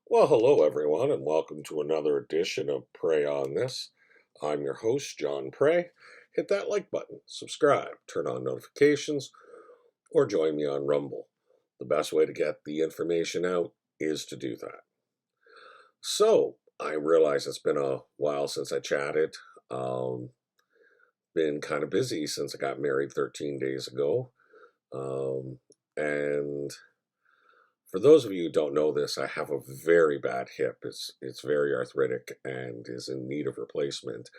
Well, hello everyone, and welcome to another edition of Pray on This. I'm your host, John Pray. Hit that like button, subscribe, turn on notifications, or join me on Rumble. The best way to get the information out is to do that. So, I realize it's been a while since I chatted. Been kind of busy since I got married 13 days ago. And For those of you who don't know this, I have a very bad hip. It's very arthritic and is in need of replacement.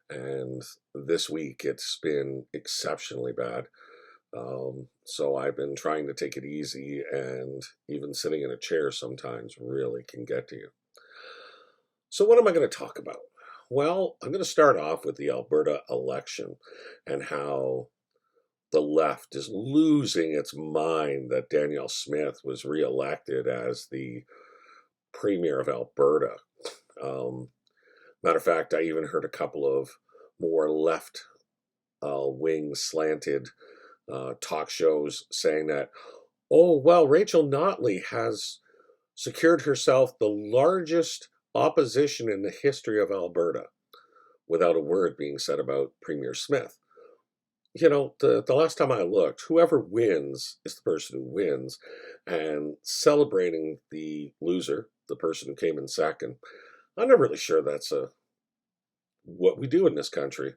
And this week it's been exceptionally bad. So I've been trying to take it easy, and even sitting in a chair sometimes really can get to you. So what am I going to talk about? Well, I'm going to start off with the Alberta election and how the left is losing its mind that Danielle Smith was reelected as the premier of Alberta. Um, Matter of fact, I even heard a couple of more left wing slanted talk shows saying that, oh, well, Rachel Notley has secured herself the largest opposition in the history of Alberta, without a word being said about Premier Smith. The last time I looked, whoever wins is the person who wins, and celebrating the loser, the person who came in second, I'm not really sure that's what we do in this country.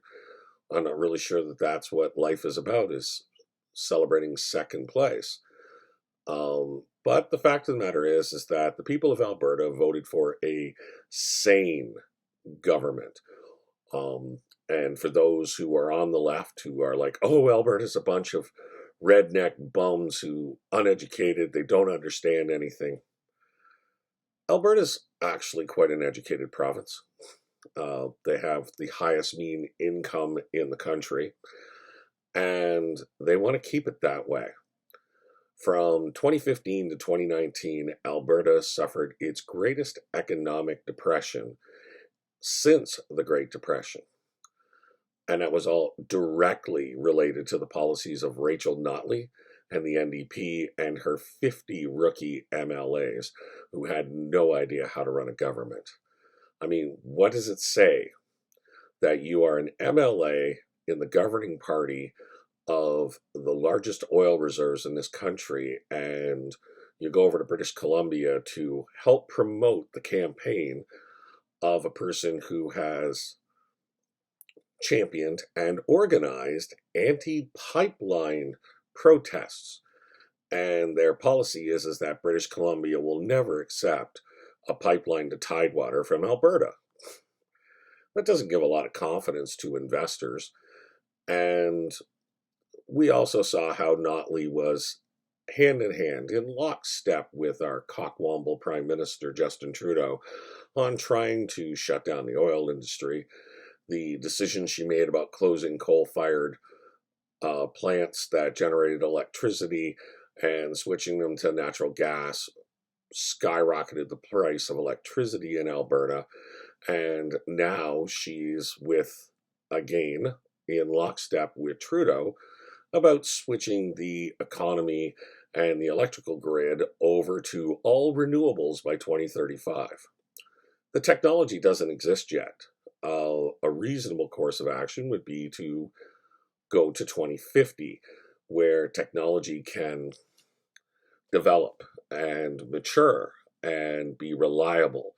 I'm not really sure that that's what life is about, is celebrating second place. But the fact of the matter is that the people of Alberta voted for a sane government. And for those who are on the left who are like, oh, Alberta's a bunch of redneck bums who uneducated, they don't understand anything. Alberta's actually quite an educated province. They have the highest mean income in the country, and they want to keep it that way. From 2015 to 2019, Alberta suffered its greatest economic depression since the Great Depression. And that was all directly related to the policies of Rachel Notley and the NDP and her 50 rookie MLAs who had no idea how to run a government. I mean, what does it say that you are an MLA in the governing party of the largest oil reserves in this country, and you go over to British Columbia to help promote the campaign of a person who has championed and organized anti-pipeline protests. And their policy is that British Columbia will never accept a pipeline to Tidewater from Alberta. That doesn't give a lot of confidence to investors. And we also saw how Notley was hand in hand, in lockstep with our cockwomble Prime Minister Justin Trudeau, on trying to shut down the oil industry. The decision she made about closing coal-fired plants that generated electricity and switching them to natural gas skyrocketed the price of electricity in Alberta. And now she's again, in lockstep with Trudeau, about switching the economy and the electrical grid over to all renewables by 2035. The technology doesn't exist yet. A reasonable course of action would be to go to 2050, where technology can develop and mature and be reliable.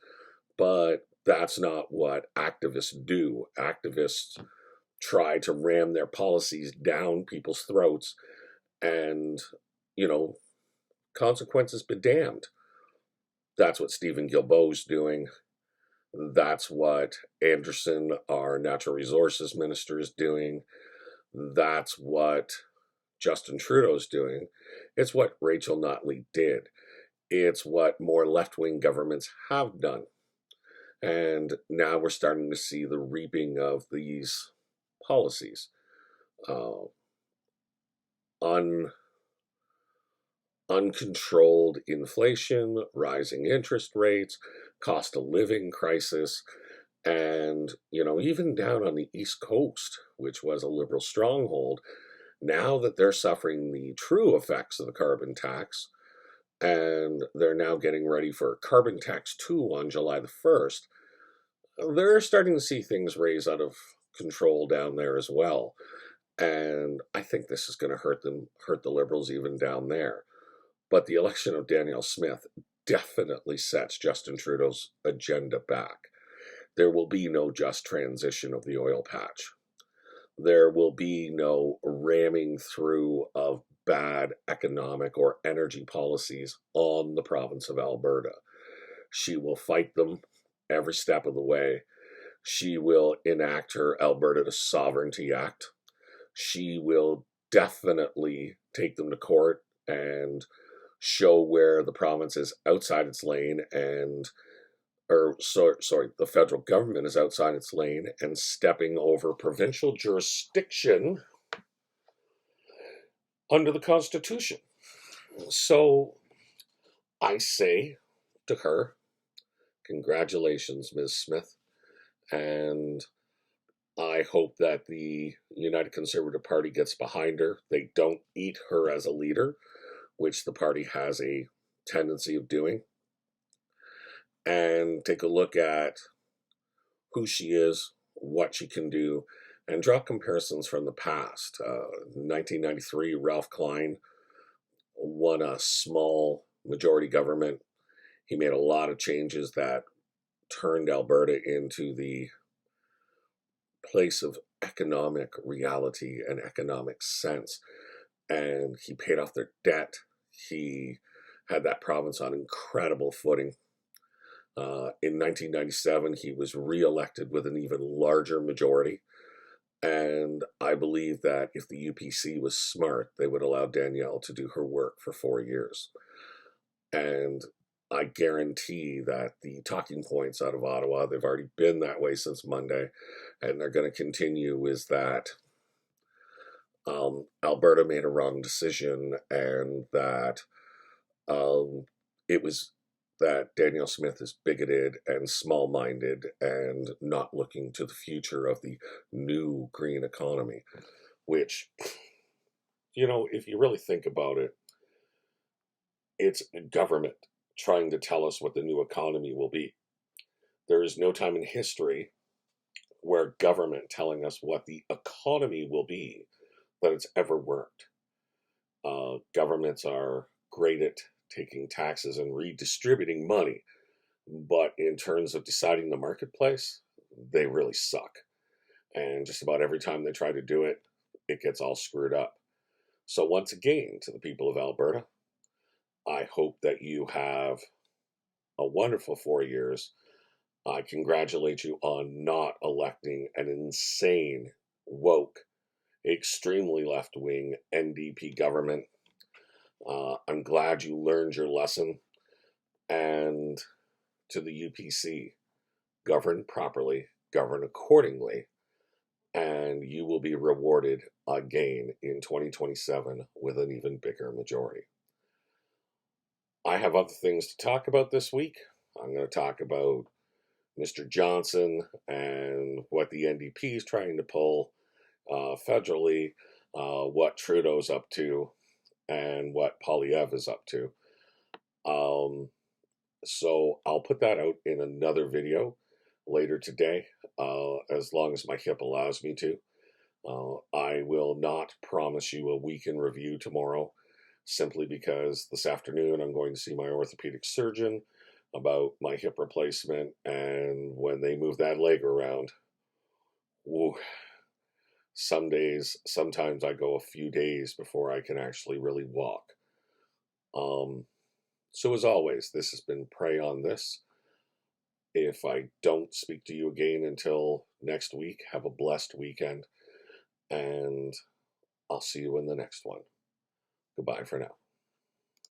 But that's not what activists do. Activists try to ram their policies down people's throats, and, consequences be damned. That's what Stephen Guilbeault's doing. That's what Anderson, our natural resources minister, is doing. That's what Justin Trudeau's doing. It's what Rachel Notley did. It's what more left-wing governments have done. And now we're starting to see the reaping of these policies. Uncontrolled inflation, rising interest rates, cost of living crisis, and, even down on the East Coast, which was a Liberal stronghold, now that they're suffering the true effects of the carbon tax, and they're now getting ready for carbon tax 2 on July the 1st, they're starting to see things raise out of control down there as well. And I think this is going to hurt the Liberals even down there. But the election of Danielle Smith definitely sets Justin Trudeau's agenda back. There will be no just transition of the oil patch. There will be no ramming through of bad economic or energy policies on the province of Alberta. She will fight them every step of the way. She will enact her Alberta to Sovereignty Act. She will definitely take them to court and show where the province is outside its lane the federal government is outside its lane and stepping over provincial jurisdiction under the Constitution. So I say to her, congratulations, Ms. Smith, and I hope that the United Conservative Party gets behind her. They don't eat her as a leader, which the party has a tendency of doing, and take a look at who she is, what she can do, and draw comparisons from the past. 1993, Ralph Klein won a small majority government. He made a lot of changes that turned Alberta into the place of economic reality and economic sense. And he paid off their debt. He had that province on incredible footing. In 1997, he was re-elected with an even larger majority. And I believe that if the UPC was smart, they would allow Danielle to do her work for 4 years. And I guarantee that the talking points out of Ottawa, they've already been that way since Monday, and they're going to continue, is that Alberta made a wrong decision, and that it was that Danielle Smith is bigoted and small-minded and not looking to the future of the new green economy, which, if you really think about it, it's government trying to tell us what the new economy will be. There is no time in history where government telling us what the economy will be that it's ever worked. Governments are great at taking taxes and redistributing money, but in terms of deciding the marketplace, they really suck. And just about every time they try to do it, it gets all screwed up. So once again, to the people of Alberta, I hope that you have a wonderful 4 years. I congratulate you on not electing an insane, woke, extremely left-wing NDP government. I'm glad you learned your lesson. And to the UPC, govern properly, govern accordingly, and you will be rewarded again in 2027 with an even bigger majority. I have other things to talk about this week. I'm going to talk about Mr. Johnson and what the NDP is trying to pull federally, what Trudeau's up to, and what Poilievre is up to. So I'll put that out in another video later today, as long as my hip allows me to. I will not promise you a week in review tomorrow, simply because this afternoon I'm going to see my orthopedic surgeon about my hip replacement, and when they move that leg around, woo, sometimes I go a few days before I can actually really walk. So as always, this has been Pray on This. If I don't speak to you again until next week, have a blessed weekend, and I'll see you in the next one. Goodbye for now.